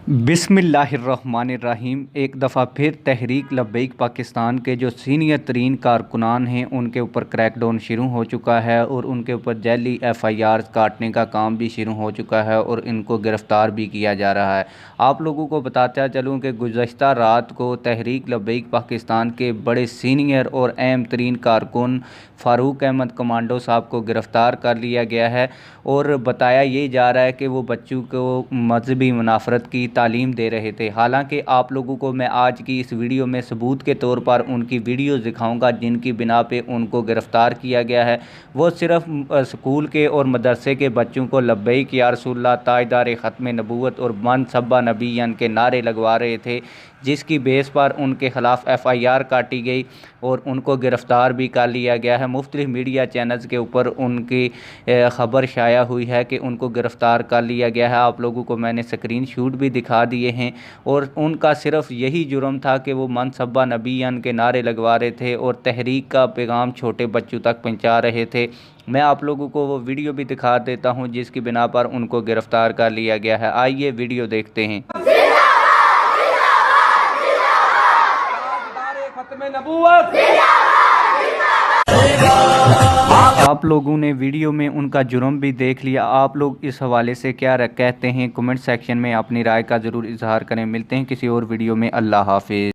बिस्मिल्लाहिर्रहमानिर्रहीम। एक दफ़ा फिर तहरीक लब्बैक पाकिस्तान के जो सीनियर तरीन कारकुनान हैं उनके ऊपर क्रैकडाउन शुरू हो चुका है और उनके ऊपर जैली FIR काटने का काम भी शुरू हो चुका है और इनको गिरफ़्तार भी किया जा रहा है। आप लोगों को बताता चलूँ कि गुज़श्ता रात को तहरीक लब्बैक पाकिस्तान के बड़े सीनियर और अहम तरीन कारकुन फ़ारूक अहमद कमांडो साहब को गिरफ़्तार कर लिया गया है और बताया ये जा रहा है कि वो बच्चों को मजहबी मुनाफरत की तालीम दे रहे थे। हालांकि आप लोगों को मैं आज की इस वीडियो में सबूत के तौर पर उनकी वीडियोस दिखाऊंगा जिनकी बिना पे उनको गिरफ़्तार किया गया है। वो सिर्फ स्कूल के और मदरसे के बच्चों को लब्बैक या रसूलल्लाह, ताजदार ख़त्म नबूवत और मन सब्बा नबीयन के नारे लगवा रहे थे, जिसकी बेस पर उनके ख़िलाफ़ FIR काटी गई और उनको गिरफ़्तार भी कर लिया गया है। मुख्तलिफ मीडिया चैनल्स के ऊपर उनकी ख़बर शाया हुई है कि उनको गिरफ़्तार कर लिया गया है। आप लोगों को मैंने स्क्रीन शूट भी दिखा दिए हैं और उनका सिर्फ यही जुर्म था कि वो मन सब्बा नबीयन के नारे लगवा रहे थे और तहरीक का पैगाम छोटे बच्चों तक पहुँचा रहे थे। मैं आप लोगों को वो वीडियो भी दिखा देता हूँ जिसकी बिना पर उनको गिरफ़्तार कर लिया गया है। आइए वीडियो देखते हैं। आप लोगों ने वीडियो में उनका जुर्म भी देख लिया। आप लोग इस हवाले से क्या कहते हैं कमेंट सेक्शन में अपनी राय का ज़रूर इजहार करें। मिलते हैं किसी और वीडियो में। अल्लाह हाफिज़।